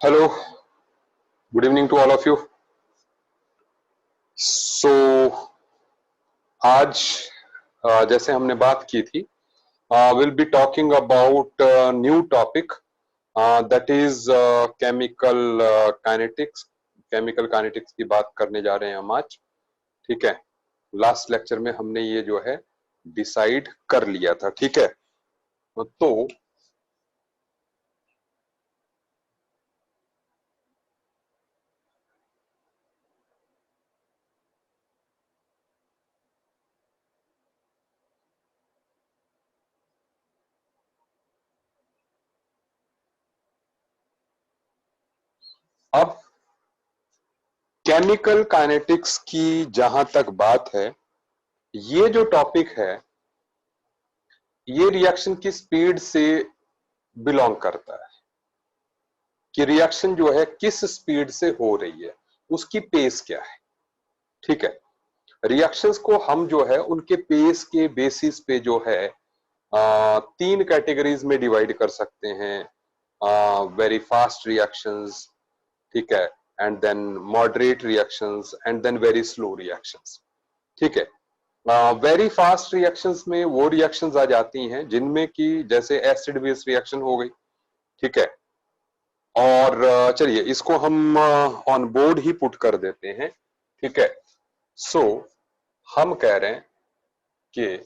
Hello, good evening to all of you. So आज जैसे हमने बात की थी, will be talking about new topic that is chemical kinetics. Chemical kinetics की बात करने जा रहे हैं हम आज। ठीक है, लास्ट लेक्चर में हमने ये जो है डिसाइड कर लिया था। ठीक है, तो अब केमिकल काइनेटिक्स की जहां तक बात है, ये जो टॉपिक है ये रिएक्शन की स्पीड से बिलोंग करता है कि रिएक्शन जो है किस स्पीड से हो रही है, उसकी पेस क्या है। ठीक है, रिएक्शंस को हम जो है उनके पेस के बेसिस पे जो है तीन कैटेगरीज में डिवाइड कर सकते हैं। वेरी फास्ट रिएक्शंस, ठीक है, and then moderate reactions and then very slow reactions. ठीक है, वेरी फास्ट रिएक्शंस में वो रिएक्शंस आ जाती हैं जिनमें कि जैसे एसिड बेस रिएक्शन हो गई। ठीक है, और चलिए इसको हम ऑन बोर्ड ही पुट कर देते हैं। ठीक है, सो हम कह रहे हैं कि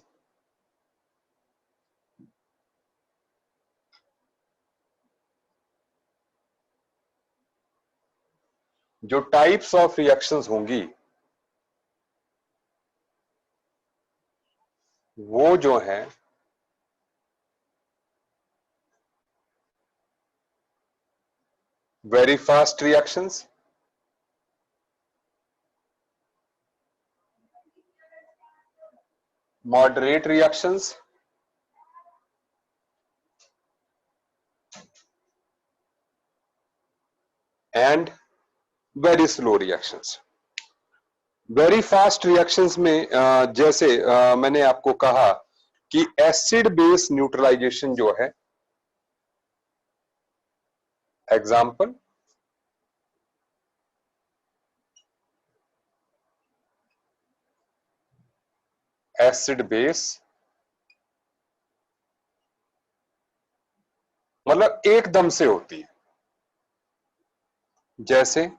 जो टाइप्स ऑफ रिएक्शंस होंगी वो जो है very fast reactions, moderate reactions and very slow reactions. Very fast reactions में जैसे मैंने आपको कहा कि एसिड बेस न्यूट्रलाइजेशन जो है, एग्जाम्पल एसिड बेस, मतलब एकदम से होती है, जैसे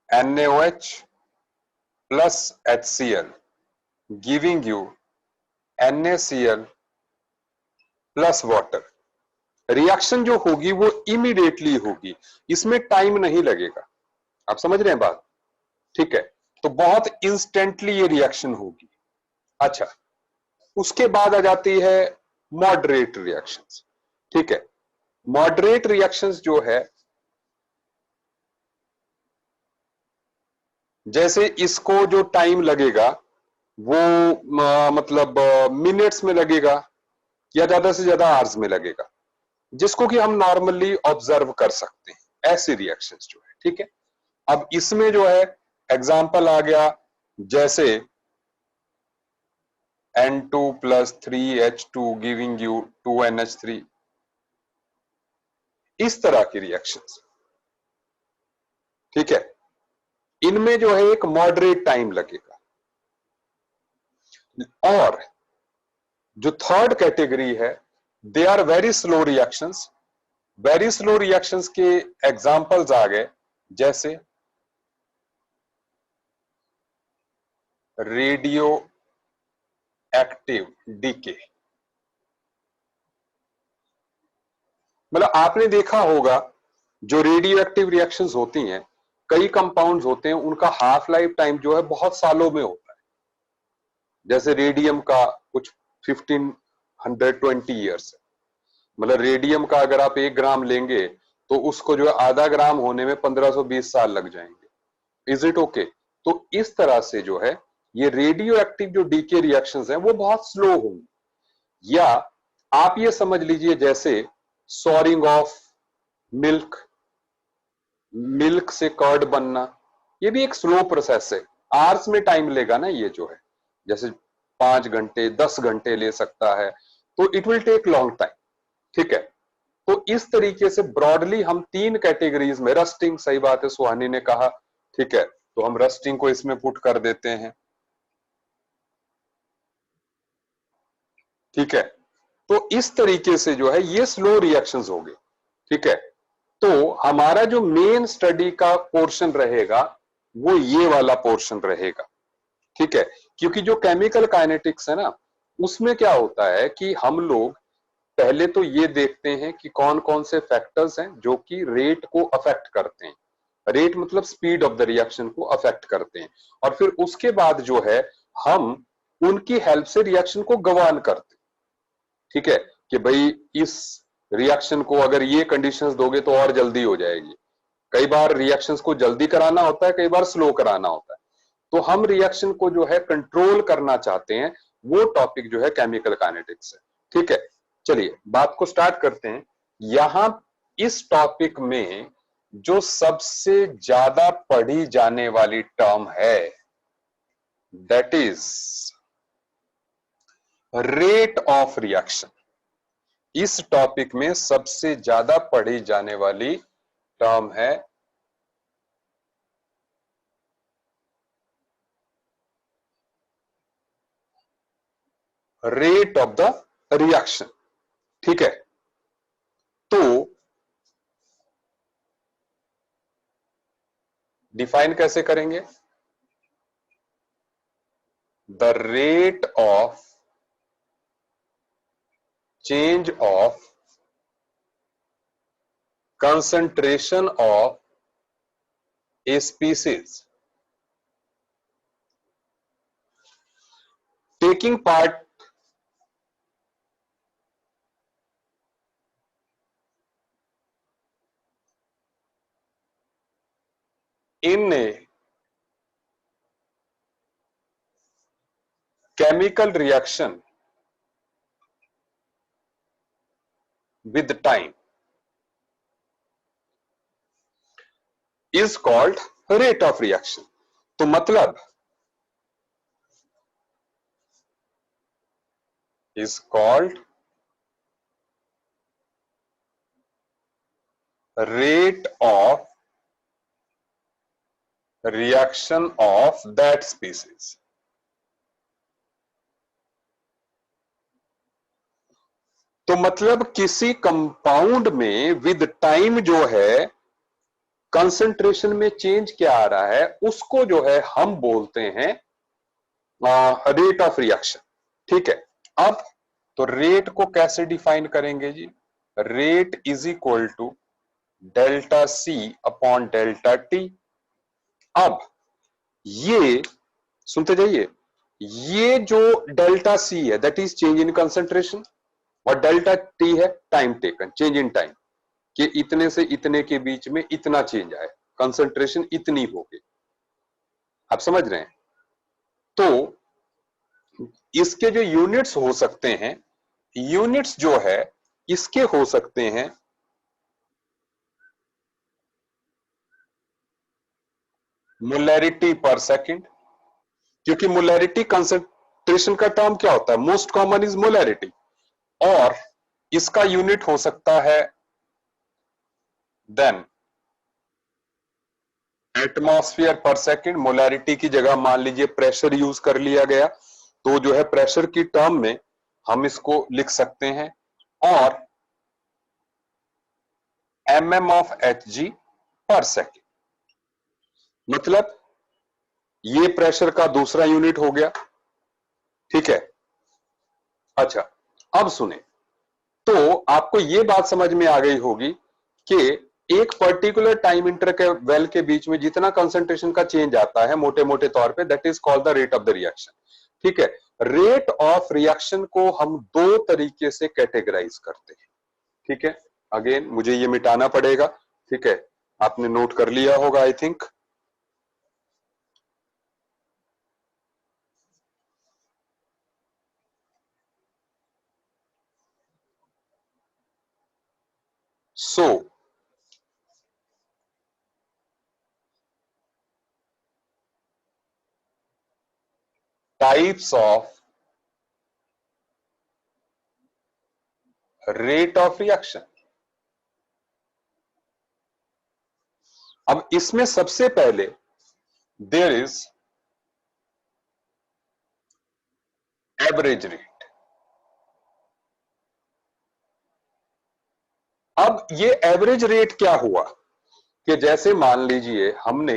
NaOH plus HCl giving you NaCl plus water. Reaction जो होगी वो इमीडिएटली होगी, इसमें टाइम नहीं लगेगा। आप समझ रहे हैं बात? ठीक है, तो बहुत इंस्टेंटली ये रिएक्शन होगी। अच्छा, उसके बाद आ जाती है मॉडरेट रिएक्शंस। ठीक है, मॉडरेट रिएक्शंस जो है, जैसे इसको जो टाइम लगेगा वो मतलब मिनट्स में लगेगा या ज्यादा से ज्यादा आवर्स में लगेगा, जिसको कि हम नॉर्मली ऑब्जर्व कर सकते हैं, ऐसी रिएक्शंस जो है। ठीक है, अब इसमें जो है एग्जाम्पल आ गया, जैसे N2 plus 3H2 giving you 2NH3, इस तरह की रिएक्शंस। ठीक है, इनमें जो है एक मॉडरेट टाइम लगेगा। और जो थर्ड कैटेगरी है, they are very slow reactions. Very slow reactions के एग्जाम्पल्स आ गए, जैसे रेडियो एक्टिव डीके। मतलब आपने देखा होगा जो रेडियो एक्टिव रिएक्शंस होती हैं, कई कंपाउंड्स होते हैं उनका हाफ लाइफ टाइम जो है बहुत सालों में होता है। जैसे रेडियम का कुछ 1520 ईयर्स है। मतलब रेडियम का अगर आप 1 ग्राम लेंगे तो उसको जो है आधा ग्राम होने में 1520 साल लग जाएंगे। Is it okay? तो इस तरह से जो है ये रेडियो एक्टिव जो डीके रिएक्शंस हैं वो बहुत स्लो होंगी। या आप ये समझ लीजिए जैसे सॉरिंग ऑफ मिल्क, मिल्क से कर्ड बनना, ये भी एक स्लो प्रोसेस है। आवर्स में टाइम लेगा ना ये जो है, जैसे 5 घंटे 10 घंटे ले सकता है, तो it will take long time. ठीक है, तो इस तरीके से ब्रॉडली हम तीन कैटेगरीज में, रस्टिंग, सही बात है, सुहानी ने कहा, ठीक है, तो हम रस्टिंग को इसमें पुट कर देते हैं, ठीक है। तो इस तरीके से जो है ये स्लो रिएक्शंस हो गए, ठीक है। तो हमारा जो मेन स्टडी का पोर्शन रहेगा वो ये वाला पोर्शन रहेगा, ठीक है। क्योंकि जो केमिकल काइनेटिक्स है ना, उसमें क्या होता है कि हम लोग पहले तो ये देखते हैं कि कौन कौन से फैक्टर्स हैं जो कि रेट को अफेक्ट करते हैं, रेट मतलब स्पीड ऑफ द रिएक्शन को अफेक्ट करते हैं, और फिर उसके बाद जो है हम उनकी हेल्प से रिएक्शन को गवान करते हैं, ठीक है, कि भाई इस रिएक्शन को अगर ये कंडीशंस दोगे तो और जल्दी हो जाएगी। कई बार रिएक्शंस को जल्दी कराना होता है, कई बार स्लो कराना होता है, तो हम रिएक्शन को जो है कंट्रोल करना चाहते हैं, वो टॉपिक जो है केमिकल काइनेटिक्स है, ठीक है। चलिए बात को स्टार्ट करते हैं। यहां इस टॉपिक में जो सबसे ज्यादा पढ़ी जाने वाली टर्म है that is rate of reaction. इस टॉपिक में सबसे ज्यादा पढ़ी जाने वाली टर्म है रेट ऑफ द रिएक्शन, ठीक है। तो डिफाइन कैसे करेंगे? The rate of change of concentration of a species taking part in a chemical reaction with time is called rate of reaction। तो मतलब is called rate of reaction of that species। तो मतलब किसी compound में with time जो है concentration में change क्या आ रहा है उसको जो है हम बोलते हैं रेट ऑफ रिएक्शन, ठीक है। अब तो रेट को कैसे डिफाइन करेंगे जी? Rate is equal to delta C upon delta T. अब ये सुनते जाइए, ये जो डेल्टा सी है that is change in concentration, और डेल्टा टी है time taken, change in time, कि इतने से इतने के बीच में इतना चेंज आए, कंसंट्रेशन इतनी होगी। आप समझ रहे हैं? तो इसके जो यूनिट्स हो सकते हैं, यूनिट्स जो है इसके हो सकते हैं मोलैरिटी पर सेकंड, क्योंकि मोलैरिटी कंसंट्रेशन का टर्म क्या होता है? मोस्ट कॉमन इज मोलैरिटी, और इसका यूनिट हो सकता है देन एटमॉस्फेयर पर सेकंड। मोलैरिटी की जगह मान लीजिए प्रेशर यूज कर लिया गया, तो जो है प्रेशर की टर्म में हम इसको लिख सकते हैं, और mm ऑफ Hg पर सेकंड, मतलब ये प्रेशर का दूसरा यूनिट हो गया, ठीक है। अच्छा, अब सुने, तो आपको ये बात समझ में आ गई होगी कि एक पर्टिकुलर टाइम इंटरवल के बीच में जितना कंसंट्रेशन का चेंज आता है मोटे मोटे तौर पे that is called the rate of the reaction, ठीक है। रेट ऑफ रिएक्शन को हम दो तरीके से कैटेगराइज करते हैं, ठीक है। अगेन मुझे ये मिटाना पड़ेगा, ठीक है, आपने नोट कर लिया होगा I think. So types of rate of reaction, अब इसमें सबसे पहले देयर इज एवरेज रेट। अब ये एवरेज रेट क्या हुआ कि जैसे मान लीजिए हमने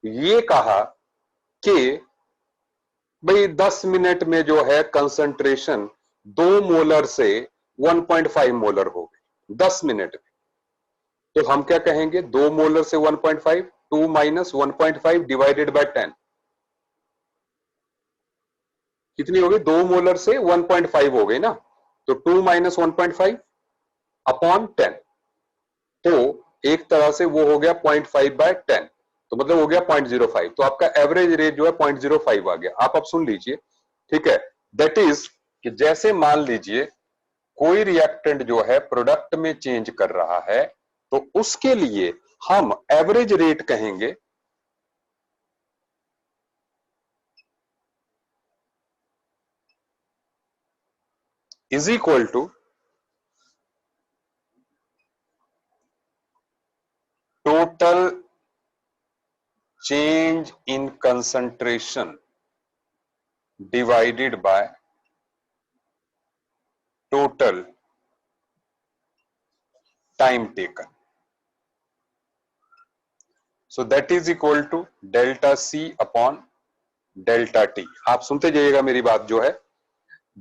ये कहा कि भाई 10 मिनट में जो है कंसंट्रेशन 2 मोलर से 1.5 मोलर हो गई 10 मिनट में। तो हम क्या कहेंगे 2 मोलर से 1.5, 2 माइनस 1.5 डिवाइडेड बाय 10 कितनी हो गई? 2 मोलर से 1.5 हो गई ना, तो 2 माइनस 1.5 अपॉन 10, तो एक तरह से वो हो गया 0.5 बाय 10, तो मतलब हो गया 0.05। तो आपका एवरेज रेट जो है 0.05 आ गया। आप अब सुन लीजिए, ठीक है। दैट इज कि जैसे मान लीजिए कोई रिएक्टेंट जो है प्रोडक्ट में चेंज कर रहा है, तो उसके लिए हम एवरेज रेट कहेंगे is equal to total change in concentration divided by total time taken. So that is equal to delta C upon delta T. आप सुनते जाइएगा मेरी बात जो है।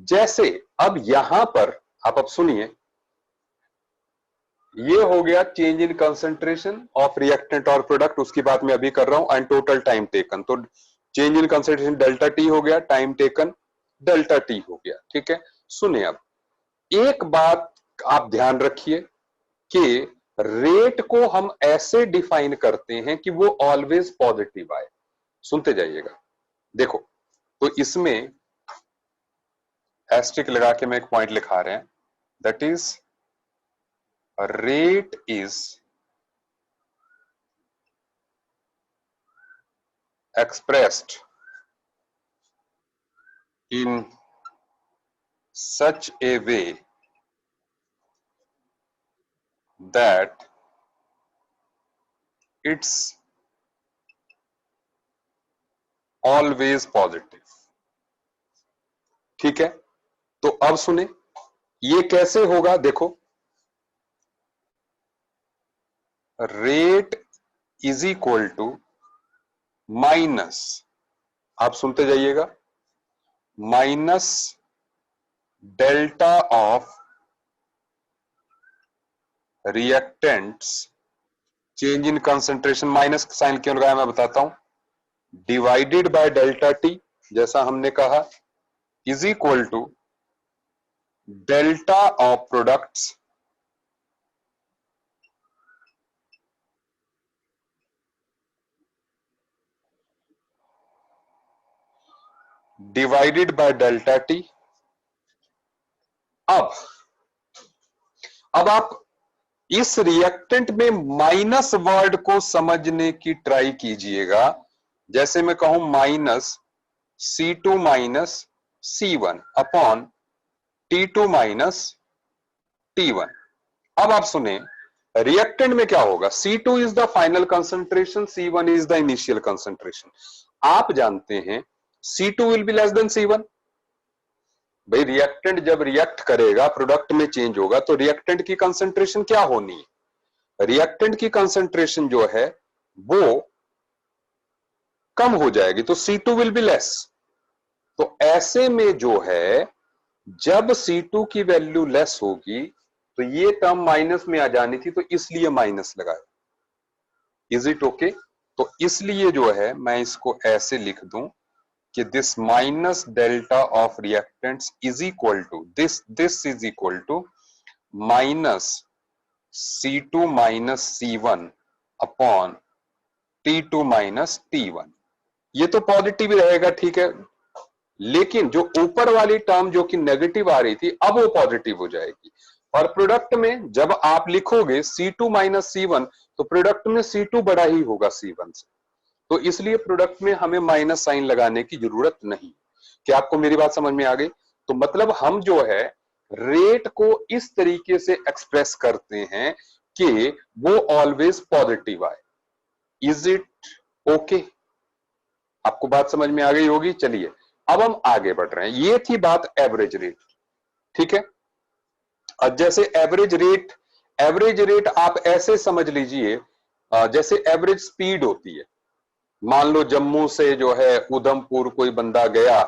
जैसे अब यहां पर आप अब सुनिए, ये हो गया change in concentration of reactant और प्रोडक्ट, उसकी बात मैं अभी कर रहा हूं, एंड टोटल टाइम टेकन। तो change in concentration delta T हो गया, टाइम टेकन डेल्टा टी हो गया, ठीक है। सुनिए अब एक बात आप ध्यान रखिए कि रेट को हम ऐसे डिफाइन करते हैं कि वो ऑलवेज पॉजिटिव आए। सुनते जाइएगा, देखो तो इसमें एस्ट्रिक लगा के मैं एक पॉइंट लिखा रहे हैं, that is rate is expressed in such a way that it's always positive। ठीक है, तो अब सुने ये कैसे होगा। देखो rate is equal to minus, आप सुनते जाइएगा, minus delta of reactants change in concentration, minus sign क्यों लगाया मैं बताता हूं, डिवाइडेड बाय डेल्टा टी, जैसा हमने कहा, is equal to delta of products divided by delta T. अब आप इस रिएक्टेंट में माइनस वर्ड को समझने की ट्राई कीजिएगा। जैसे मैं कहूं minus C2 minus C1 upon T2 minus T1। अब आप सुने रिएक्टेंट में क्या होगा, C2 is the final concentration, C1 is the initial concentration. आप जानते हैं C2 will be less than C1। भाई रिएक्टेंट जब रिएक्ट करेगा, प्रोडक्ट में चेंज होगा, तो रिएक्टेंट की कंसंट्रेशन क्या होनी है, रिएक्टेंट की कंसंट्रेशन जो है वो कम हो जाएगी, तो C2 विल बी लेस। तो ऐसे में जो है जब C2 की वैल्यू लेस होगी तो ये टर्म माइनस में आ जानी थी, तो इसलिए माइनस लगाया। Is it okay? तो इसलिए जो है मैं इसको ऐसे लिख दूं कि this minus delta of reactants is equal to this is equal to minus C2 minus C1 upon T2 minus T1। ये तो पॉजिटिव ही रहेगा, ठीक है, लेकिन जो ऊपर वाली टर्म जो कि नेगेटिव आ रही थी, अब वो पॉजिटिव हो जाएगी। और प्रोडक्ट में जब आप लिखोगे C2 माइनस C1, तो प्रोडक्ट में C2 बड़ा ही होगा C1 से, तो इसलिए प्रोडक्ट में हमें माइनस साइन लगाने की जरूरत नहीं। क्या आपको मेरी बात समझ में आ गई? तो मतलब हम जो है रेट को इस तरीके से एक्सप्रेस करते हैं कि वो ऑलवेज पॉजिटिव आए। Is it okay? आपको बात समझ में आ गई होगी। चलिए अब हम आगे बढ़ रहे हैं। ये थी बात एवरेज रेट, ठीक है। अब जैसे एवरेज रेट आप ऐसे समझ लीजिए जैसे एवरेज स्पीड होती है। मान लो जम्मू से जो है उधमपुर कोई बंदा गया,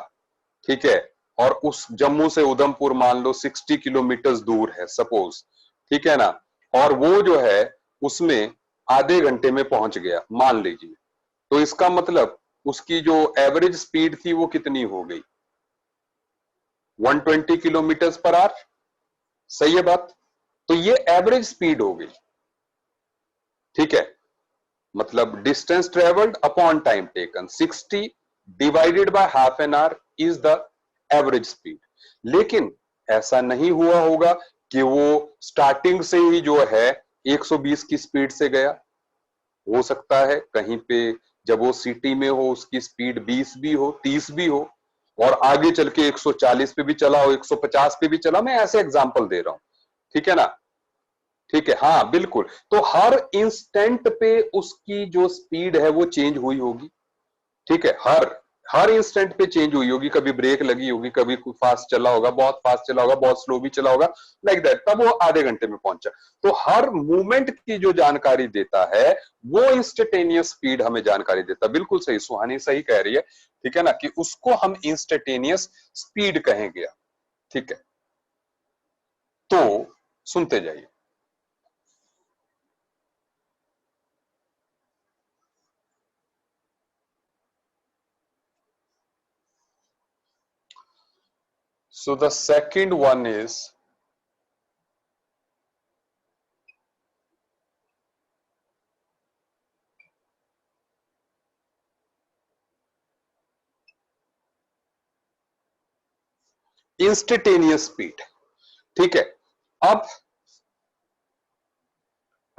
ठीक है, और उस जम्मू से उधमपुर मान लो 60 किलोमीटर दूर है सपोज, ठीक है ना, और वो जो है उसमें आधे घंटे में पहुंच गया मान लीजिए, तो इसका मतलब उसकी जो एवरेज स्पीड थी वो कितनी हो गई? 120 किलोमीटर पर आवर। सही है बात? तो ये एवरेज स्पीड हो गई, ठीक है। मतलब distance travelled upon time taken 60 divided by half an hour is the average speed. लेकिन ऐसा नहीं हुआ होगा कि वो स्टार्टिंग से ही जो है 120 की स्पीड से गया। हो सकता है कहीं पे जब वो सिटी में हो उसकी स्पीड 20 भी हो, 30 भी हो, और आगे चल के 140 पे भी चला हो, 150 पे भी चला। मैं ऐसे एग्जांपल दे रहा हूं, ठीक है ना। ठीक है, हाँ बिल्कुल। तो हर इंस्टेंट पे उसकी जो स्पीड है वो चेंज हुई होगी, ठीक है। हर हर इंस्टेंट पे चेंज हुई होगी। कभी ब्रेक लगी होगी, कभी फास्ट चला होगा, बहुत फास्ट चला होगा, बहुत स्लो भी चला होगा, लाइक दैट, तब वो आधे घंटे में पहुंचा। तो हर मूवमेंट की जो जानकारी देता है वो इंस्टेंटेनियस स्पीड हमें जानकारी देता है। बिल्कुल सही, सुहानी सही कह रही है, ठीक है ना, कि उसको हम इंस्टेंटेनियस स्पीड कहेंगे, ठीक है। तो सुनते जाइए। So the second one is instantaneous speed, ठीक है। अब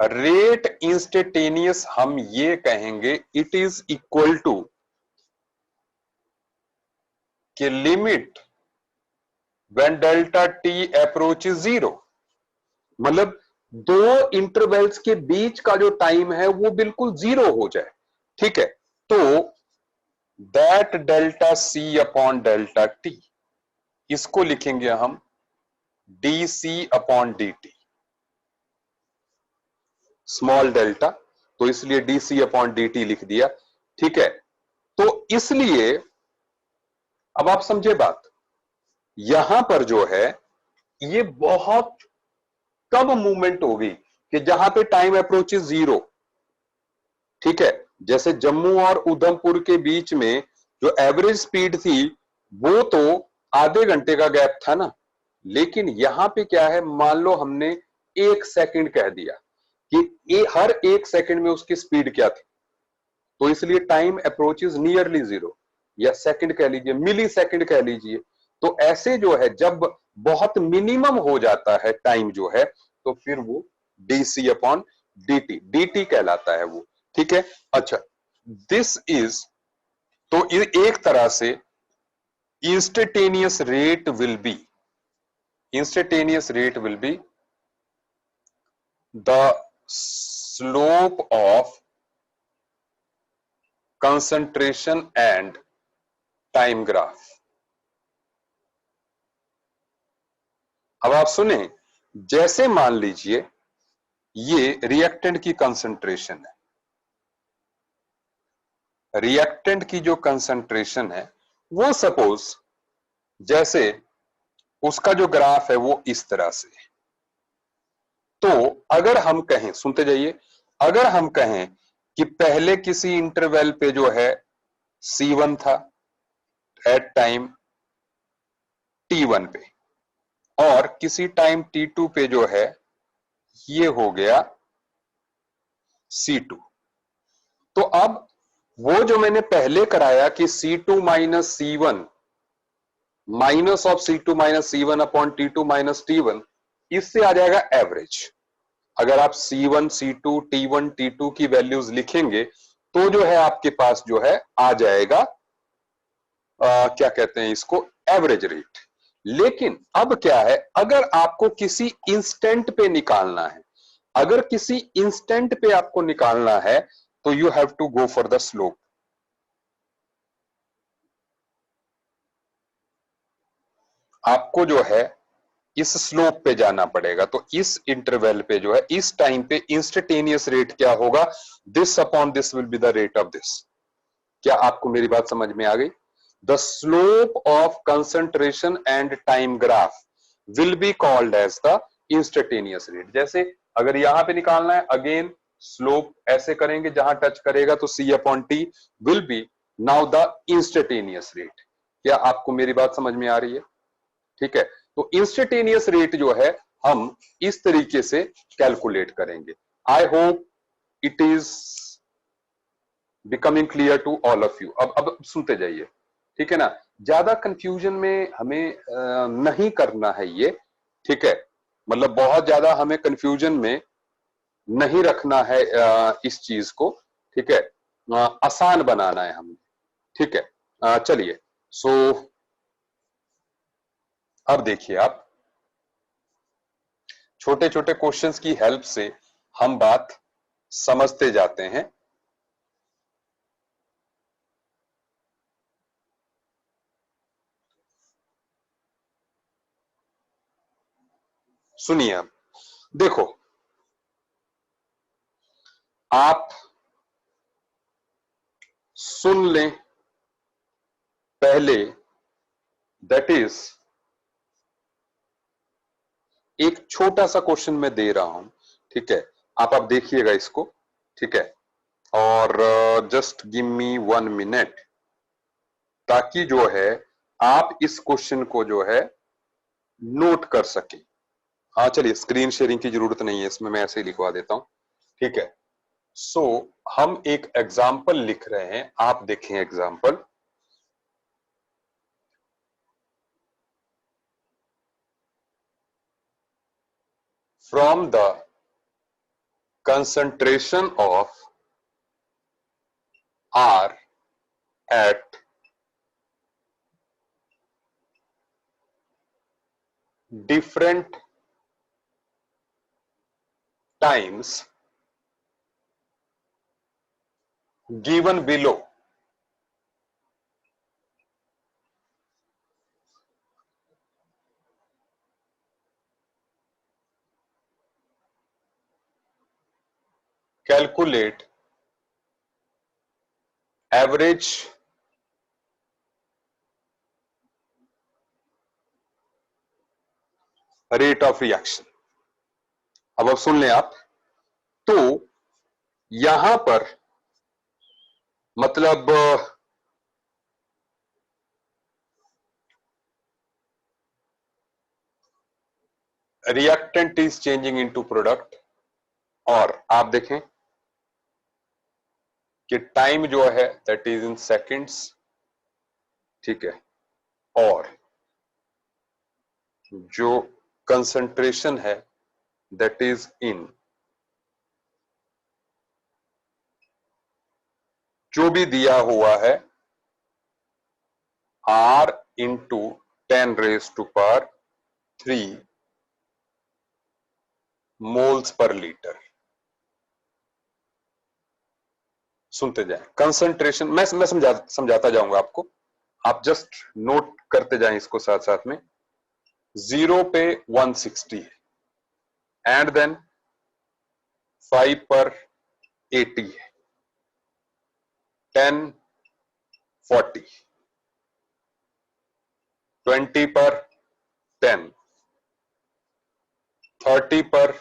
रेट इंस्टेंटेनियस हम ये कहेंगे इट इज इक्वल टू के limit when delta T approach zero. मतलब दो इंटरवल्स के बीच का जो टाइम है वो बिल्कुल जीरो हो जाए, ठीक है। तो that delta C upon delta T, इसको लिखेंगे हम D C upon D T, small delta, तो इसलिए D C upon D T लिख दिया, ठीक है। तो इसलिए अब आप समझे बात, यहां पर जो है ये बहुत कम मूवमेंट होगी कि जहां पे टाइम अप्रोच जीरो, ठीक है। जैसे जम्मू और उधमपुर के बीच में जो एवरेज स्पीड थी वो तो आधे घंटे का गैप था ना। लेकिन यहां पे क्या है, मान लो हमने 1 सेकंड कह दिया कि हर 1 सेकंड में उसकी स्पीड क्या थी, तो इसलिए time approach is nearly zero, या सेकंड कह लीजिए, मिली सेकंड कह लीजिए। तो ऐसे जो है जब बहुत मिनिमम हो जाता है टाइम जो है, तो फिर वो डीसी अपॉन डीटी डीटी कहलाता है वो, ठीक है। अच्छा, दिस इज, तो एक तरह से instantaneous rate will be, instantaneous rate will be the slope of concentration and time graph. अब आप सुने, जैसे मान लीजिए ये रिएक्टेंट की कंसंट्रेशन है, रिएक्टेंट की जो कंसंट्रेशन है वो सपोज जैसे उसका जो ग्राफ है वो इस तरह से है। तो अगर हम कहें, सुनते जाइए, अगर हम कहें कि पहले किसी इंटरवल पे जो है C1 था एट टाइम T1 पे, और किसी टाइम T2 पे जो है ये हो गया C2। तो अब वो जो मैंने पहले कराया कि C2 minus C1 minus of C2 minus C1 upon T2 minus T1, इससे आ जाएगा एवरेज। अगर आप C1 C2 T1 T2 की वैल्यूज लिखेंगे तो जो है आपके पास जो है आ जाएगा क्या कहते हैं इसको, एवरेज रेट। लेकिन अब क्या है, अगर आपको किसी इंस्टेंट पे निकालना है, अगर किसी इंस्टेंट पे आपको निकालना है, तो you have to go for the slope. आपको जो है इस स्लोप पे जाना पड़ेगा। तो इस इंटरवल पे जो है, इस टाइम पे इंस्टेंटेनियस रेट क्या होगा, this upon this will be the rate of this. क्या आपको मेरी बात समझ में आ गई? The slope of concentration and time graph will be called as the instantaneous rate. जैसे अगर यहां पे निकालना है, अगेन स्लोप ऐसे करेंगे, जहां टच करेगा तो C upon T will be now the instantaneous rate. क्या आपको मेरी बात समझ में आ रही है? ठीक है, तो इंस्टेंटेनियस रेट जो है हम इस तरीके से कैलकुलेट करेंगे। I hope it is becoming clear to all of you. अब सुनते जाइए, ठीक है ना? ज्यादा कंफ्यूजन में हमें नहीं करना है ये, ठीक है? मतलब बहुत ज्यादा हमें कंफ्यूजन में नहीं रखना है इस चीज को, ठीक है? आसान बनाना है हमें, ठीक है? चलिए, सो अब देखिए आप, छोटे छोटे क्वेश्चंस की हेल्प से हम बात समझते जाते हैं। सुनिए, अब देखो, आप सुन लें पहले, दैट इज एक छोटा सा क्वेश्चन मैं दे रहा हूं, ठीक है? आप देखिएगा इसको, ठीक है? और जस्ट गिव मी 1 मिनट, ताकि जो है आप इस क्वेश्चन को जो है नोट कर सके। हाँ चलिए, स्क्रीन शेयरिंग की जरूरत नहीं है इसमें, मैं ऐसे ही लिखवा देता हूं, ठीक है? सो हम एक एग्जाम्पल लिख रहे हैं, आप देखें example. From the concentration of R at different times given below, calculate average rate of reaction। अब सुन लें आप, तो यहां पर मतलब reactant is changing into product, और आप देखें कि टाइम जो है दैट इज इन सेकंड्स, ठीक है? और जो कंसंट्रेशन है दैट इज इन, जो भी दिया हुआ है R into 10⁻³ moles per litre. सुनते जाएं, कंसंट्रेशन मैं समझाता जाऊंगा आपको, आप जस्ट नोट करते जाएं इसको साथ साथ में। 0 पे 160 है, एंड देन 5 पर 80 है, 10 40, 20 पर 10, 30 पर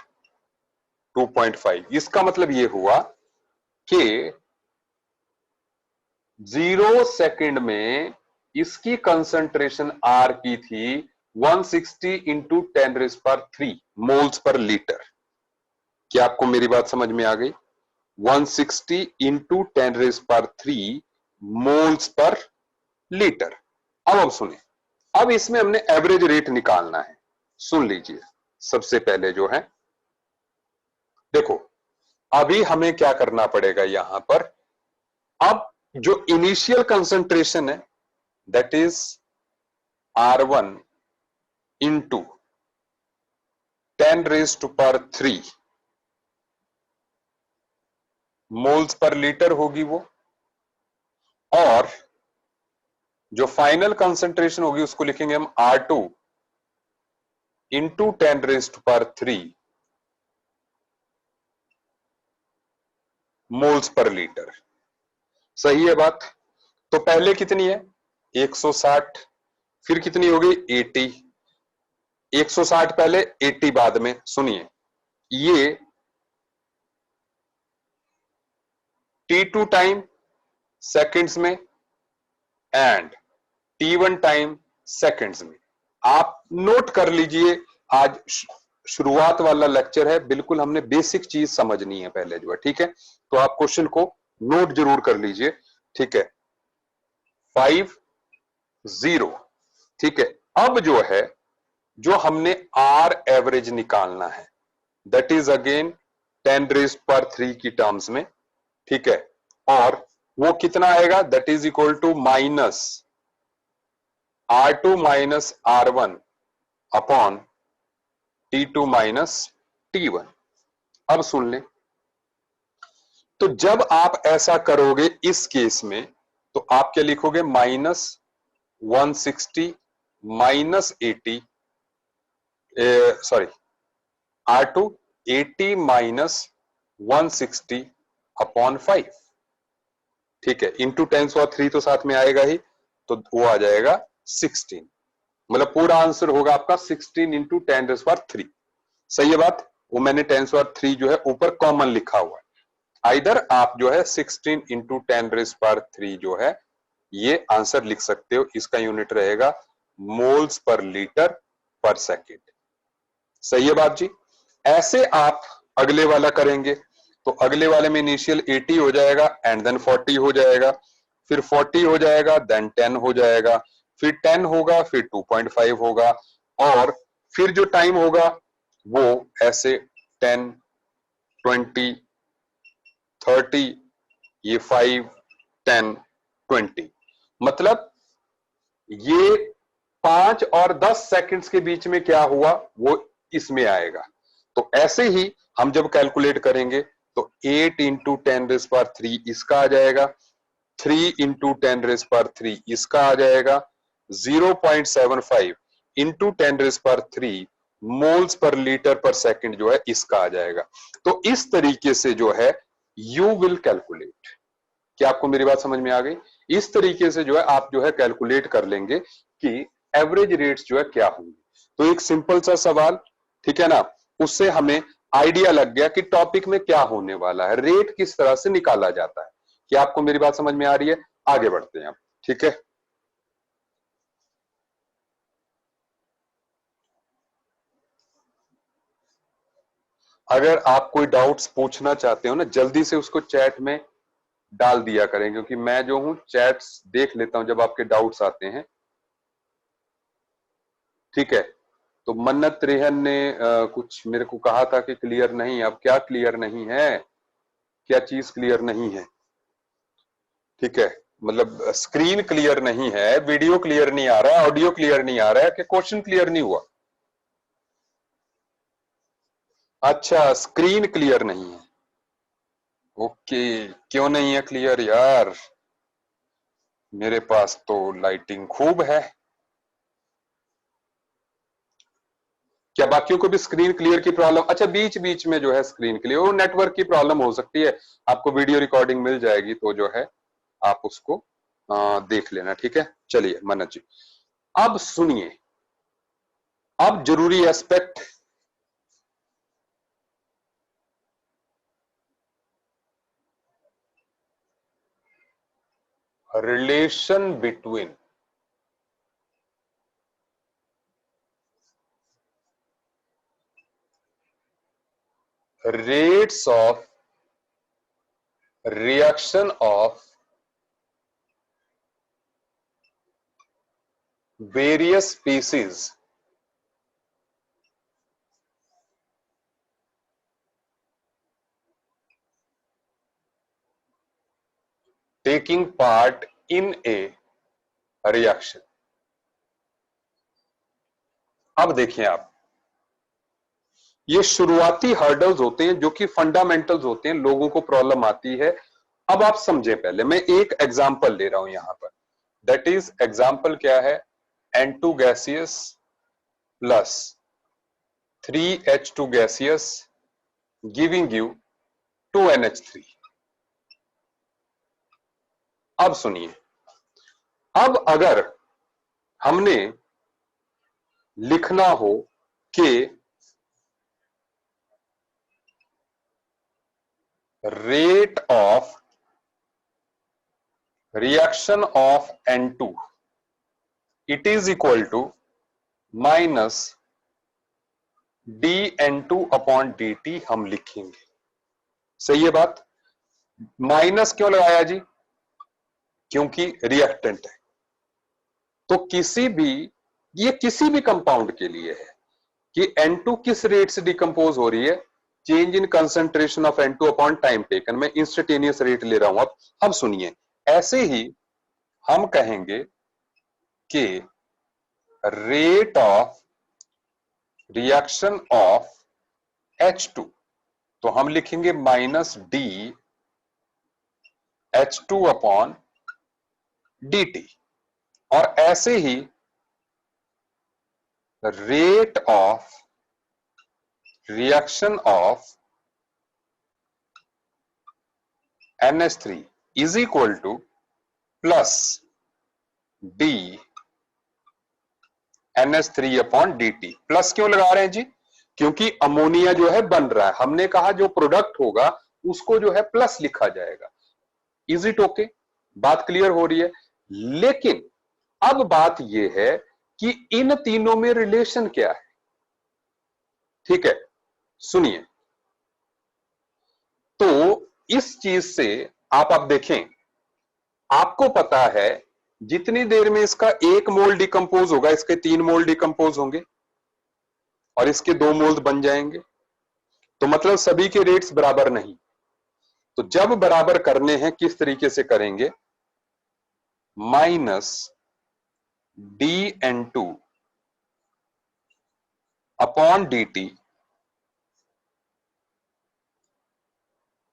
2.5। इसका मतलब ये हुआ कि 0 सेकंड में इसकी कंसंट्रेशन आर की थी 160 इंटू 10⁻³ मोल्स पर लीटर। क्या आपको मेरी बात समझ में आ गई? 160 इंटू 10⁻³ मोल्स पर लीटर। अब सुने, अब इसमें हमने एवरेज रेट निकालना है। सुन लीजिए, सबसे पहले जो है, देखो अभी हमें क्या करना पड़ेगा यहां पर, अब जो इनिशियल कंसंट्रेशन है that is R1 into 10⁻³ moles per litre होगी वो, और जो फाइनल कंसंट्रेशन होगी उसको लिखेंगे हम R2 into 10⁻³ moles per litre. सही है बात। तो पहले कितनी है 160, फिर कितनी हो गई 80, 160 पहले 80 बाद में। सुनिए, ये T2 टाइम सेकंड्स में एंड T1 टाइम सेकंड्स में। आप नोट कर लीजिए, आज शुरुआत वाला लेक्चर है, बिल्कुल हमने बेसिक चीज समझनी है पहले जो है, ठीक है। तो आप क्वेश्चन को नोट जरूर कर लीजिए, ठीक है। 50, ठीक है। अब जो है, जो हमने आर एवरेज निकालना है, दैट इज अगेन 10⁻³ की टर्म्स में, ठीक है। और वो कितना आएगा, that is equal to minus R2 minus R1 upon T2 minus T1। अब सुन लें, तो जब आप ऐसा करोगे इस केस में, तो आप क्या लिखोगे, -160 minus 80, sorry R2 80 minus 160 upon 5, ठीक है। इंटू 10⁻³ तो साथ में आएगा ही, तो वो आ जाएगा 16, मतलब पूरा आंसर होगा आपका 16 इंटू 10⁻³। सही है बात। वो मैंने 10⁻³ जो है ऊपर कॉमन लिखा हुआ है, आइदर आप जो है 16 इंटू 10⁻³ जो है ये आंसर लिख सकते हो। इसका यूनिट रहेगा मोल्स पर लीटर पर सेकेंड। सही है बात जी। ऐसे आप अगले वाला करेंगे, तो अगले वाले में इनिशियल 80 हो जाएगा एंड देन 40 हो जाएगा, फिर 40 हो जाएगा, देन 10 हो जाएगा, फिर 10 होगा, फिर 2.5 होगा, और फिर जो टाइम होगा वो ऐसे 10, 20, 30, ये 5, 10, 20, मतलब ये 5 और 10 सेकंड्स के बीच में क्या हुआ वो इसमें आएगा। तो ऐसे ही हम जब कैलकुलेट करेंगे, तो 8 इंटू 10⁻³ इसका आ जाएगा, 3 इंटू 10⁻³ इसका आ जाएगा, 0.75 इंटू 10⁻³ मोल्स पर लीटर पर सेकंड जो है इसका आ जाएगा। तो इस तरीके से जो है यू विल कैलकुलेट। क्या आपको मेरी बात समझ में आ गई? इस तरीके से जो है आप जो है कैलकुलेट कर लेंगे कि एवरेज रेट्स जो है क्या होंगे। तो एक सिंपल सा सवाल, ठीक है ना, उससे हमें आइडिया लग गया कि टॉपिक में क्या होने वाला है, रेट किस तरह से निकाला जाता है। क्या आपको मेरी बात समझ में आ रही है? आगे बढ़ते हैं आप, ठीक है। अगर आप कोई डाउट्स पूछना चाहते हो ना, जल्दी से उसको चैट में डाल दिया करें, क्योंकि मैं जो हूं चैट्स देख लेता हूं जब आपके डाउट्स आते हैं, ठीक है। तो मन्नत रेहन ने कुछ मेरे को कहा था कि क्लियर नहीं। अब क्या क्लियर नहीं है, क्या चीज क्लियर नहीं है? ठीक है, मतलब स्क्रीन क्लियर नहीं है, वीडियो क्लियर नहीं आ रहा है, ऑडियो क्लियर नहीं आ रहा है, कि क्वेश्चन क्लियर नहीं हुआ? अच्छा, स्क्रीन क्लियर नहीं है। ओके, क्यों नहीं है क्लियर यार? मेरे पास तो लाइटिंग खूब है। क्या बाकियों को भी स्क्रीन क्लियर की प्रॉब्लम? अच्छा, बीच बीच में जो है स्क्रीन क्लियर, वो नेटवर्क की प्रॉब्लम हो सकती है। आपको वीडियो रिकॉर्डिंग मिल जाएगी तो जो है आप उसको देख लेना, ठीक है। चलिए मनज जी, अब सुनिए, अब जरूरी aspect, relation between rates of reaction of various species taking part in A reaction. अब देखिए आप, ये शुरुआती हर्डल्स होते हैं जो कि फंडामेंटल्स होते हैं, लोगों को प्रॉब्लम आती है। अब आप समझे, पहले मैं एक एग्जांपल ले रहा हूं यहां पर, दैट इज एग्जांपल क्या है, N2 gaseous plus 3H2 gaseous giving you 2NH3। अब सुनिए, अब अगर हमने लिखना हो कि rate of reaction of N2 it is equal to minus dN2 upon dt हम लिखेंगे। सही है बात? माइनस क्यों लगाया जी? क्योंकि रिएक्टेंट है। तो किसी भी, ये किसी भी कंपाउंड के लिए है कि N2 किस रेट से डिकम्पोज हो रही है, change in concentration of N2 upon time taken. मैं इंस्टेंटेनियस रेट ले रहा हूं। अब सुनिए, ऐसे ही हम कहेंगे कि rate of reaction of H2, तो हम लिखेंगे minus D H2 upon dt। और ऐसे ही rate of reaction of NH3 is equal to plus D NH3 upon dt। Plus क्यों लगा रहे हैं जी? क्योंकि अमोनिया जो है बन रहा है, हमने कहा जो प्रोडक्ट होगा उसको जो है प्लस लिखा जाएगा। Is it okay? बात क्लियर हो रही है? लेकिन अब बात यह है कि इन तीनों में रिलेशन क्या है। ठीक है, सुनिए, तो इस चीज से आप अब देखें, आपको पता है जितनी देर में इसका 1 मोल डिकम्पोज होगा, इसके 3 मोल डिकम्पोज होंगे और इसके 2 मोल बन जाएंगे। तो मतलब सभी के रेट्स बराबर नहीं। तो जब बराबर करने हैं किस तरीके से करेंगे, minus dN2 upon dt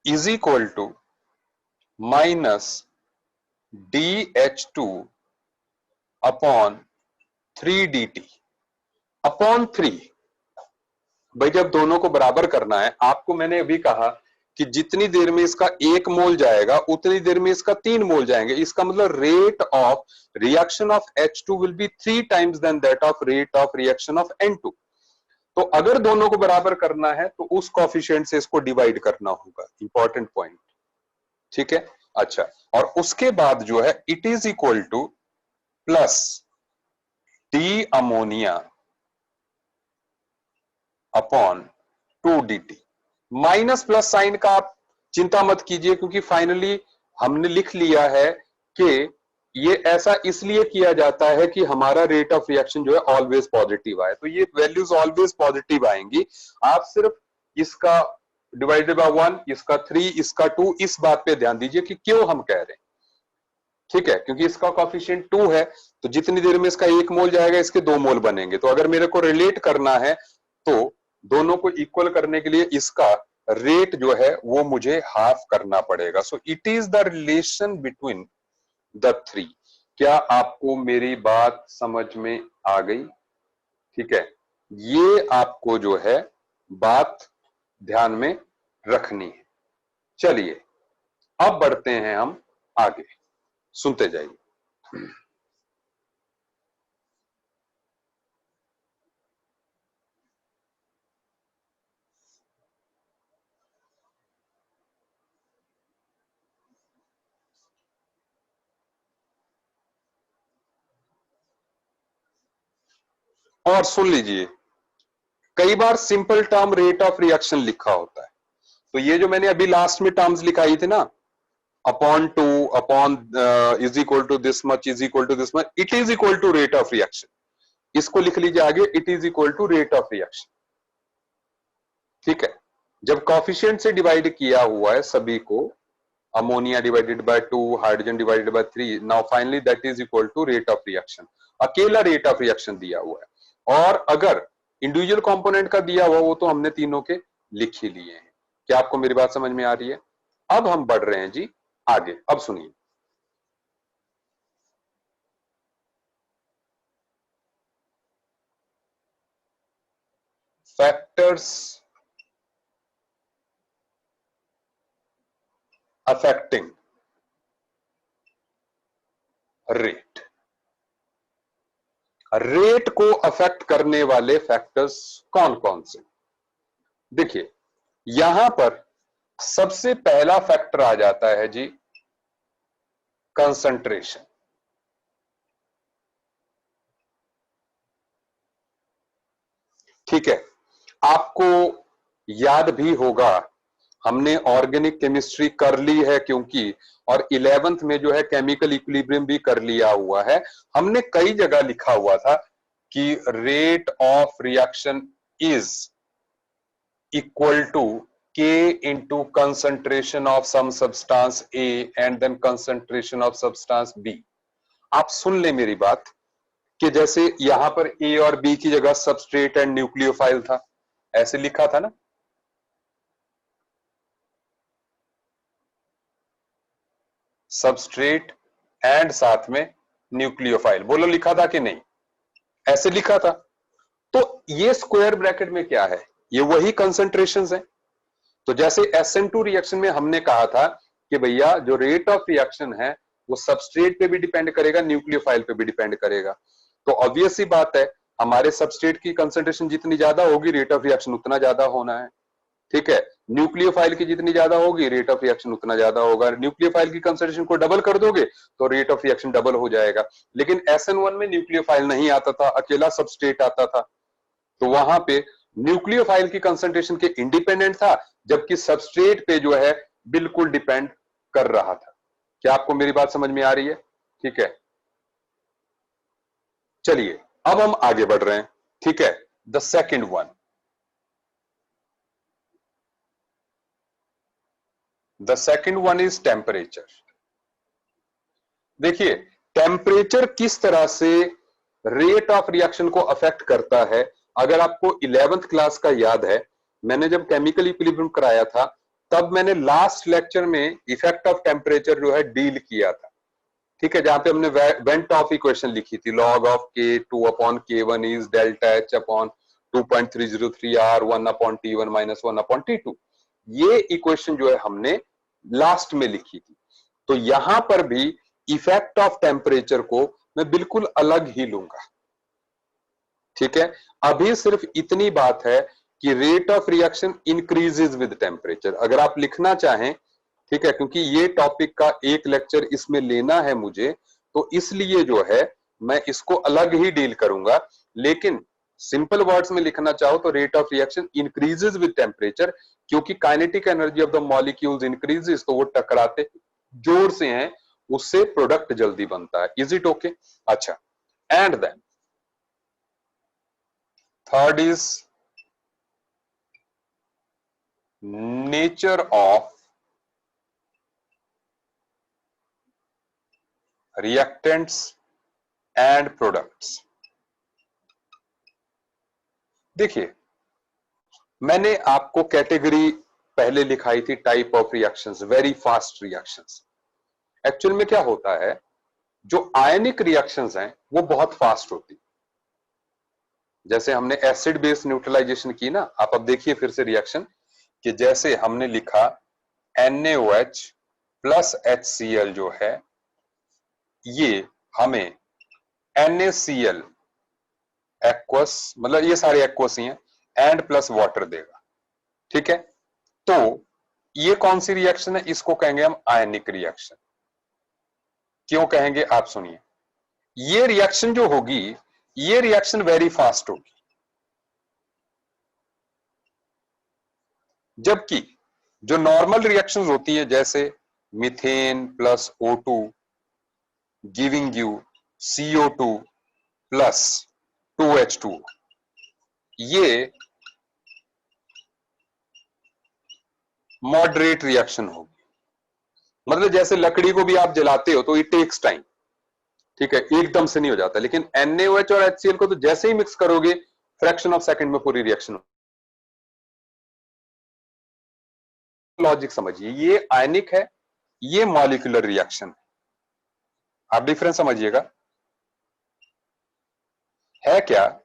is equal to minus dH2 upon 3dt upon 3। भाई जब दोनों को बराबर करना है, आपको मैंने अभी कहा कि जितनी देर में इसका 1 मोल जाएगा उतनी देर में इसका 3 मोल जाएंगे। इसका मतलब rate of reaction of H2 will be 3 times then that of rate of reaction of N2। तो अगर दोनों को बराबर करना है तो उस कोफिशिएंट से इसको डिवाइड करना होगा। Important point. ठीक है, अच्छा, और उसके बाद जो है it is equal to plus D ammonia upon 2dt। Minus plus sign का आप चिंता मत कीजिए, क्योंकि फाइनली हमने लिख लिया है कि ये ऐसा इसलिए किया जाता है कि हमारा रेट ऑफ रिएक्शन जो है ऑलवेज पॉजिटिव आए। तो ये वैल्यूज ऑलवेज पॉजिटिव आएंगी। आप सिर्फ इसका डिवाइडेड बाय 1, इसका 3, इसका 2, इस बात पे ध्यान दीजिए कि क्यों हम कह रहे हैं। ठीक है, क्योंकि इसका कोफिशिएंट 2 है, तो जितनी देर में इसका 1 मोल जाएगा इसके 2 मोल बनेंगे। तो अगर मेरे को रिलेट करना है तो दोनों को इक्वल करने के लिए इसका रेट जो है वो मुझे हाफ करना पड़ेगा। So it is the relation between the 3। क्या आपको मेरी बात समझ में आ गई? ठीक है, ये आपको जो है बात ध्यान में रखनी है। चलिए अब बढ़ते हैं हम आगे, सुनते जाइए। और सुन लीजिए, कई बार simple term rate of reaction लिखा होता है। तो ये जो मैंने अभी लास्ट में टर्म्स लिखाई थी ना, upon 2 upon is equal to this much is equal to this much, it is equal to rate of reaction. इसको लिख लीजिए आगे, it is equal to rate of reaction. ठीक है, जब कॉफिशिएंट से डिवाइड किया हुआ है सभी को, ammonia divided by 2, hydrogen divided by 3, now finally that is equal to rate of reaction. अकेला रेट ऑफ रिएक्शन दिया हुआ है। और अगर इंडिविजुअल कंपोनेंट का दिया हुआ वो तो हमने तीनों के लिख ही लिए हैं। क्या आपको मेरी बात समझ में आ रही है? अब हम बढ़ रहे हैं जी आगे। अब सुनिए, फैक्टर्स अफेक्टिंग रेट। रेट को अफेक्ट करने वाले फैक्टर्स कौन कौन से? देखिए, यहां पर सबसे पहला फैक्टर आ जाता है जी कंसंट्रेशन। ठीक है, आपको याद भी होगा, हमने ऑर्गेनिक केमिस्ट्री कर ली है क्योंकि, और 11th में जो है केमिकल इक्विलिब्रियम भी कर लिया हुआ है। हमने कई जगह लिखा हुआ था कि rate of reaction is equal to K into concentration of some substance A and then concentration of substance B। आप सुन ले मेरी बात, कि जैसे यहां पर A और B की जगह सबस्ट्रेट एंड न्यूक्लियोफाइल था, ऐसे लिखा था ना। सबस्ट्रेट एंड साथ में न्यूक्लियोफाइल, बोलो लिखा था कि नहीं? ऐसे लिखा था। तो ये स्क्वायर ब्रैकेट में क्या है? ये वही कंसंट्रेशंस है। तो जैसे SN2 रिएक्शन में हमने कहा था कि भैया जो रेट ऑफ रिएक्शन है वो सबस्ट्रेट पे भी डिपेंड करेगा, न्यूक्लियोफाइल पे भी डिपेंड करेगा। तो ऑब्वियस सी बात है, हमारे सबस्ट्रेट की कंसंट्रेशन जितनी ज्यादा होगी रेट ऑफ रिएक्शन उतना ज्यादा होना है। ठीक है, न्यूक्लियोफाइल की जितनी ज्यादा होगी रेट ऑफ रिएक्शन उतना ज्यादा होगा। न्यूक्लियोफाइल की कंसंट्रेशन को डबल कर दोगे तो रेट ऑफ रिएक्शन डबल हो जाएगा। लेकिन SN1 में न्यूक्लियोफाइल नहीं आता था, अकेला सबस्ट्रेट आता था, तो वहां पे न्यूक्लियोफाइल की कंसंट्रेशन के इंडिपेंडेंट था, जबकि सबस्ट्रेट पे जो है बिल्कुल डिपेंड कर रहा था। क्या आपको मेरी बात समझ में आ रही है? ठीक है, चलिए अब हम आगे बढ़ रहे हैं। ठीक है, the second one, the second one is temperature. देखिए, टेम्परेचर किस तरह से रेट ऑफ रिएक्शन को अफेक्ट करता है। अगर आपको 11th क्लास का याद है, मैंने जब केमिकल इक्विलिब्रियम कराया था तब मैंने लास्ट लेक्चर में इफेक्ट ऑफ टेम्परेचर जो है डील किया था। ठीक है, जहां पे हमने वेंट ऑफ इक्वेशन लिखी थी, log of K2 upon K1 is delta H upon 2.303 R 1 upon T1 minus 1 upon T2। ये इक्वेशन जो है हमने लास्ट में लिखी थी। तो यहां पर भी इफेक्ट ऑफ टेम्परेचर को मैं बिल्कुल अलग ही लूंगा। ठीक है, अभी सिर्फ इतनी बात है कि rate of reaction increases with temperature, अगर आप लिखना चाहें। ठीक है, क्योंकि ये टॉपिक का एक लेक्चर इसमें लेना है मुझे, तो इसलिए जो है मैं इसको अलग ही डील करूंगा। लेकिन सिंपल वर्ड्स में लिखना चाहो तो rate of reaction increases with temperature, क्योंकि kinetic energy of the molecules increases, तो वो टकराते जोर से हैं, उससे प्रोडक्ट जल्दी बनता है। Is it okay? अच्छा, and then third is nature of reactants and products. देखिए, मैंने आपको कैटेगरी पहले लिखाई थी type of reactions, very fast reactions. Actual में क्या होता है, जो आयनिक रिएक्शंस हैं वो बहुत फास्ट होती। जैसे हमने एसिड बेस न्यूट्रलाइजेशन की ना, आप अब देखिए फिर से रिएक्शन, कि जैसे हमने लिखा NaOH प्लस HCl जो है, ये हमें NaCl एक्वस, मतलब ये सारे एक्वस ही हैं, एंड प्लस वाटर देगा। ठीक है, तो ये कौन सी रिएक्शन है? इसको कहेंगे हम आयनिक रिएक्शन। क्यों कहेंगे आप सुनिए, ये रिएक्शन जो होगी, ये रिएक्शन वेरी फास्ट होगी, जबकि जो नॉर्मल रिएक्शंस होती है जैसे methane plus O2 giving you CO2 plus 2H2, ये मॉडरेट रिएक्शन होगी। मतलब जैसे लकड़ी को भी आप जलाते हो तो इट टेक्स टाइम। ठीक है, एकदम से नहीं हो जाता, लेकिन NaOH और HCl को तो जैसे ही मिक्स करोगे फ्रैक्शन ऑफ सेकंड में पूरी रिएक्शन। लॉजिक समझिए, ये आयनिक है, ये मॉलिक्यूलर रिएक्शन। आप डिफरेंस समझिएगा है क्या।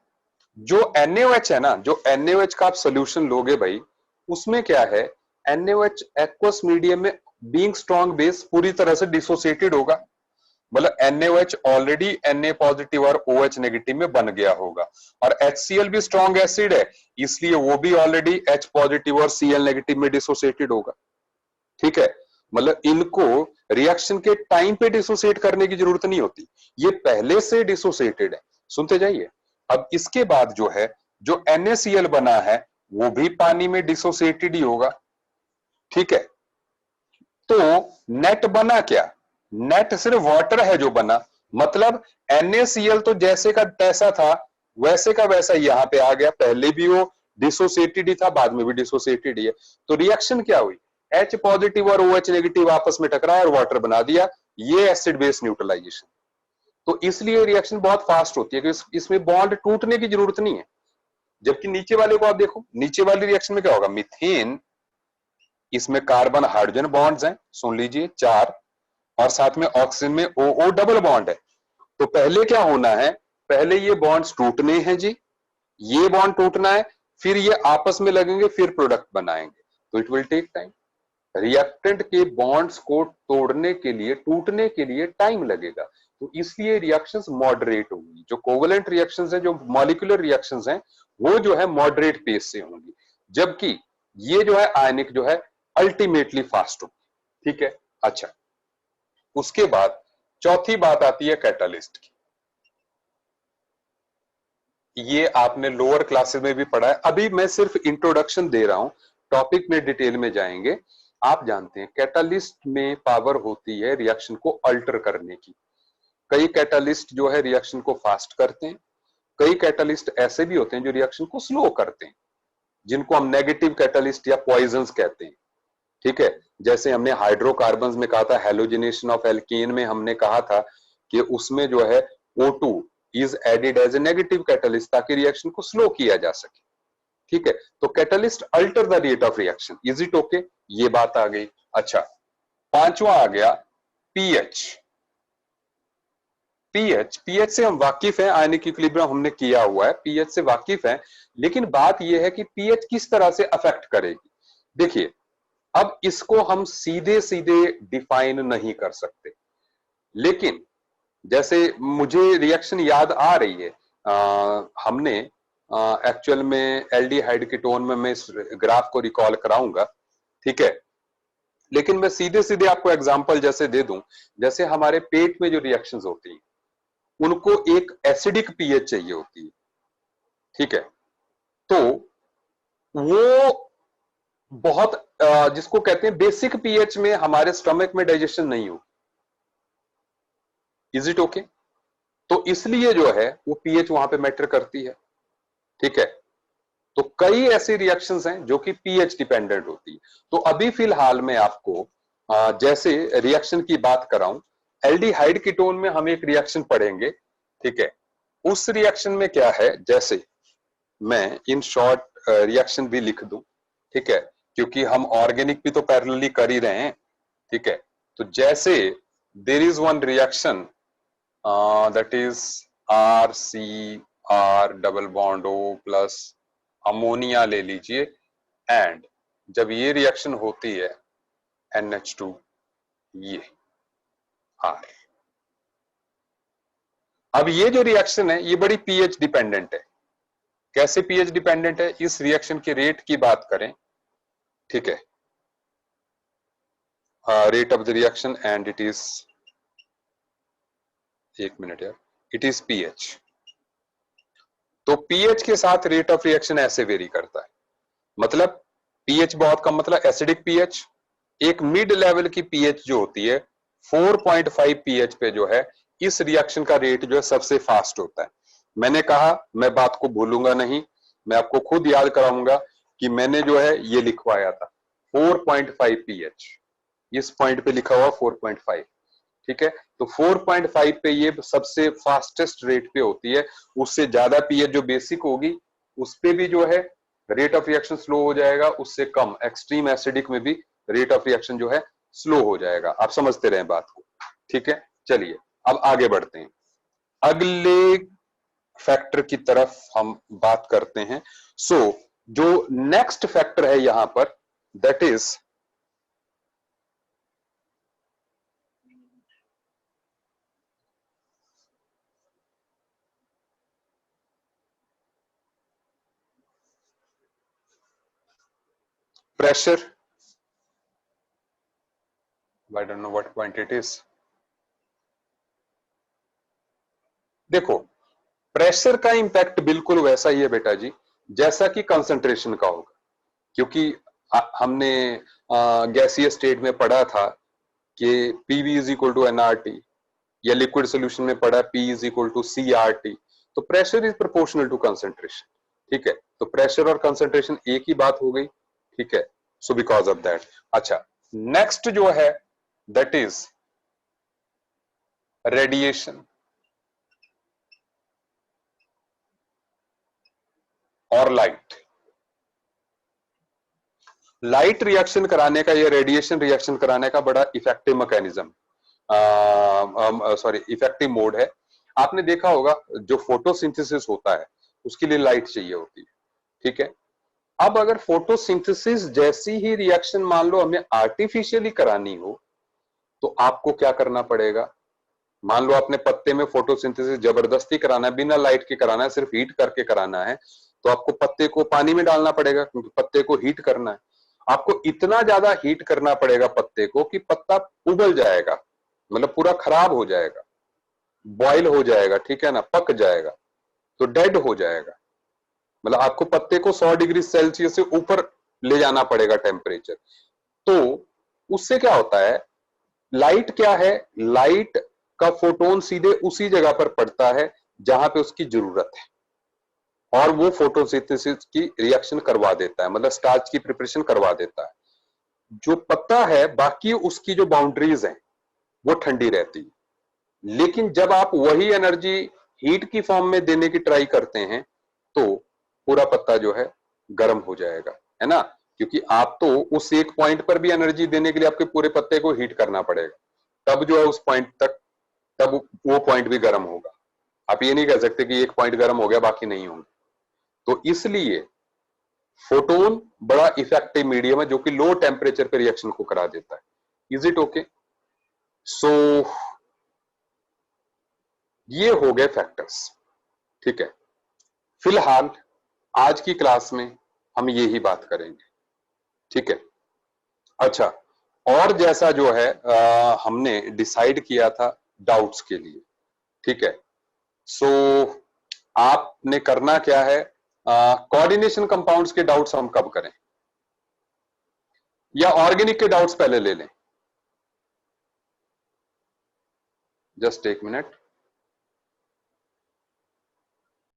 जो NaOH है ना, जो NaOH का आप सोल्यूशन लोगे भाई, उसमें क्या है, NaOH एक्वस मीडियम में बीइंग स्ट्रॉन्ग बेस पूरी तरह से डिसोसिएटेड होगा। मतलब NaOH ऑलरेडी Na पॉजिटिव और OH नेगेटिव में बन गया होगा, और HCl भी स्ट्रॉन्ग एसिड है, इसलिए वो भी ऑलरेडी H पॉजिटिव और Cl नेगेटिव में डिसोसिएटेड होगा। ठीक है, मतलब इनको रिएक्शन के टाइम पे डिसोसिएट करने की जरूरत नहीं होती, ये पहले से डिसोसिएटेड है। सुनते जाइए। अब इसके बाद जो है, जो NaCl बना है वो भी पानी में डिसोसिएटेड ही होगा। ठीक है, तो नेट बना क्या, नेट सिर्फ वाटर है जो बना, मतलब NaCl तो जैसे का तैसा था वैसे का वैसा यहां पे आ गया, पहले भी वो डिसोसिएटेड ही था, बाद में भी डिसोसिएटेड ही है। तो रिएक्शन क्या हुई, H पॉजिटिव और OH नेगेटिव आपस में टकराया और वाटर बना दिया, ये एसिड बेस न्यूट्रलाइजेशन। तो इसलिए रिएक्शन बहुत फास्ट होती है क्योंकि इसमें बॉन्ड टूटने की जरूरत नहीं है। जबकि नीचे वाले को आप देखो, नीचे वाली रिएक्शन में क्या होगा, मीथेन, इसमें कार्बन हाइड्रोजन बॉन्ड्स हैं, सुन लीजिए 4, और साथ में ऑक्सीजन में OO डबल बॉन्ड है। तो पहले क्या होना है, पहले ये बॉन्ड्स टूटने हैं जी, ये बॉन्ड टूटना है, फिर ये आपस में लगेंगे, फिर प्रोडक्ट बनाएंगे। तो it will take time. Reactant के बॉन्ड्स को तोड़ने के लिए, टूटने के लिए टाइम लगेगा। तो इसलिए रिएक्शंस मॉडरेट होंगी। जो कोवेलेंट रिएक्शंस हैं, जो मॉलिक्यूलर रिएक्शंस हैं, वो जो है मॉडरेट पेस से होंगी, जबकि ये जो है आयनिक जो है अल्टीमेटली फास्ट होगी। ठीक है, अच्छा, उसके बाद चौथी बात आती है कैटालिस्ट की। ये आपने लोअर क्लासेस में भी पढ़ा है, अभी मैं सिर्फ इंट्रोडक्शन दे रहा हूं, टॉपिक में डिटेल में जाएंगे। आप जानते हैं कैटालिस्ट में पावर होती है रिएक्शन को अल्टर करने की। कई कैटालिस्ट जो है रिएक्शन को फास्ट करते हैं, कई कैटालिस्ट ऐसे भी होते हैं जो रिएक्शन को स्लो करते हैं, जिनको हम नेगेटिव कैटालिस्ट या पॉइजन्स कहते हैं। ठीक है, जैसे हमने हाइड्रोकार्बन्स में कहा था, हेलोजिनेशन ऑफ एल्कीन में हमने कहा था कि उसमें जो है O2 is added as a negative catalyst ताकि रिएक्शन को स्लो किया जा सके। ठीक है, तो catalyst alter the rate of reaction. Is it okay, ये बात आ गई। अच्छा, पांचवा आ गया पीएच। पीएच से हम वाकिफ हैं, आयनिक इक्विलिब्रियम हमने किया हुआ है, पीएच से वाकिफ हैं, लेकिन बात यह है कि पीएच किस तरह से अफेक्ट करेगी। देखिए, अब इसको हम सीधे सीधे डिफाइन नहीं कर सकते, लेकिन जैसे मुझे रिएक्शन याद आ रही है, हमने एक्चुअल में एल्डिहाइड कीटोन में मैं इस ग्राफ को रिकॉल कराऊंगा। ठीक है, लेकिन मैं सीधे सीधे आपको एग्जांपल जैसे दे दूं, जैसे हमारे पेट में जो रिएक्शंस होती हैं उनको एक एसिडिक पीएच चाहिए होती है। ठीक है, तो वो बहुत जिसको कहते हैं बेसिक पीएच में हमारे स्टमक में डाइजेशन नहीं हो। इज इट ओके, तो इसलिए जो है वो पीएच वहां पे मैटर करती है। ठीक है, तो कई ऐसी रिएक्शंस हैं जो कि पीएच डिपेंडेंट होती है। तो अभी फिलहाल मैं आपको जैसे रिएक्शन की बात कराऊं, एल्डिहाइड कीटोन में हम एक रिएक्शन पढ़ेंगे। ठीक है, उस रिएक्शन में क्या है, जैसे मैं इन शॉर्ट रिएक्शन भी लिख दूं। ठीक है, क्योंकि हम ऑर्गेनिक भी तो पैरेलली कर ही रहे हैं। ठीक है, तो जैसे there is one reaction that is RCR double bond O plus ammonia ले लीजिए, एंड जब ये रिएक्शन होती है NH2, ये R। अब ये जो रिएक्शन है ये बड़ी पीएच डिपेंडेंट है। कैसे पीएच डिपेंडेंट है, इस रिएक्शन के रेट की बात करें। ठीक है, rate of the reaction and it is, एक मिनट यार, इट इज पीएच। तो पीएच के साथ रेट ऑफ रिएक्शन ऐसे वेरी करता है, मतलब पीएच बहुत कम मतलब एसिडिक पीएच, एक मिड लेवल की पीएच जो होती है 4.5 पीएच पे जो है इस रिएक्शन का रेट जो है सबसे फास्ट होता है। मैंने कहा मैं बात को भूलूंगा नहीं, मैं आपको खुद याद कराऊंगा कि मैंने जो है ये लिखवाया था 4.5 पीएच, इस पॉइंट पे लिखा हुआ 4.5। ठीक है, तो 4.5 पे ये सबसे फास्टेस्ट रेट पे होती है, उससे ज्यादा पीएच जो बेसिक होगी उस पे भी जो है रेट ऑफ रिएक्शन स्लो हो जाएगा, उससे कम एक्सट्रीम एसिडिक में भी रेट ऑफ रिएक्शन जो है स्लो हो जाएगा। आप समझते रहे बात को, ठीक है। चलिए अब आगे बढ़ते हैं, अगले फैक्टर की तरफ हम बात करते हैं। सो जो नेक्स्ट फैक्टर है यहां पर, that is pressure. I don't know what point it is. देखो, प्रेशर का इंपैक्ट बिल्कुल वैसा ही है बेटा जी जैसा कि कंसंट्रेशन का होगा, क्योंकि हमने गैसीय स्टेट में पढ़ा था कि PV is equal to NRT, या लिक्विड सोल्यूशन में पढ़ा P is equal to CRT. तो pressure is proportional to concentration, ठीक है। तो प्रेशर और कंसंट्रेशन एक ही बात हो गई, ठीक है। सो बिकॉज ऑफ दैट, अच्छा नेक्स्ट जो है दैट इज रेडिएशन और लाइट। लाइट रिएक्शन कराने का या रेडिएशन रिएक्शन कराने का बड़ा effective mechanism, sorry effective mode है। आपने देखा होगा जो फोटोसिंथेसिस होता है उसके लिए लाइट चाहिए होती है, ठीक है। अब अगर फोटोसिंथेसिस जैसी ही रिएक्शन मान लो हमें आर्टिफिशियली करानी हो तो आपको क्या करना पड़ेगा। मान लो अपने पत्ते में फोटोसिंथेसिस जबरदस्ती कराना है, बिना लाइट के कराना है, सिर्फ हीट करके कराना है, तो आपको पत्ते को पानी में डालना पड़ेगा क्योंकि पत्ते को हीट करना है। आपको इतना ज्यादा हीट करना पड़ेगा पत्ते को कि पत्ता उबल जाएगा, मतलब पूरा खराब हो जाएगा, बॉयल हो जाएगा, ठीक है ना, पक जाएगा, तो डेड हो जाएगा। मतलब आपको पत्ते को 100 डिग्री सेल्सियस से ऊपर ले जाना पड़ेगा टेम्परेचर। तो उससे क्या होता है, लाइट क्या है, लाइट का फोटोन सीधे उसी जगह पर पड़ता है जहां पे उसकी जरूरत है, और वो फोटोसिंथेसिस की रिएक्शन करवा देता है, मतलब स्टार्च की प्रिपरेशन करवा देता है। जो पत्ता है बाकी उसकी जो बाउंड्रीज हैं वो ठंडी रहती है, लेकिन जब आप वही एनर्जी हीट की फॉर्म में देने की ट्राई करते हैं तो पूरा पत्ता जो है गर्म हो जाएगा, है ना। क्योंकि आप तो उस एक पॉइंट पर भी एनर्जी देने के लिए आपके पूरे पत्ते को हीट करना पड़ेगा, तब जो है उस पॉइंट तक, तब वो पॉइंट भी गर्म होगा। आप ये नहीं कह सकते कि एक पॉइंट गर्म हो गया बाकी नहीं होंगे। तो इसलिए फोटोन बड़ा इफेक्टिव मीडियम है जो कि लो टेम्परेचर पे रिएक्शन को करा देता है। Is it okay? सो ये हो गए फैक्टर्स, ठीक है। फिलहाल आज की क्लास में हम ये ही बात करेंगे, ठीक है। अच्छा, और जैसा जो है हमने डिसाइड किया था डाउट्स के लिए, ठीक है। सो आपने करना क्या है, कोऑर्डिनेशन कंपाउंड्स के डाउट्स हम कब करें, या ऑर्गेनिक के डाउट्स पहले ले लें? जस्ट एक मिनट।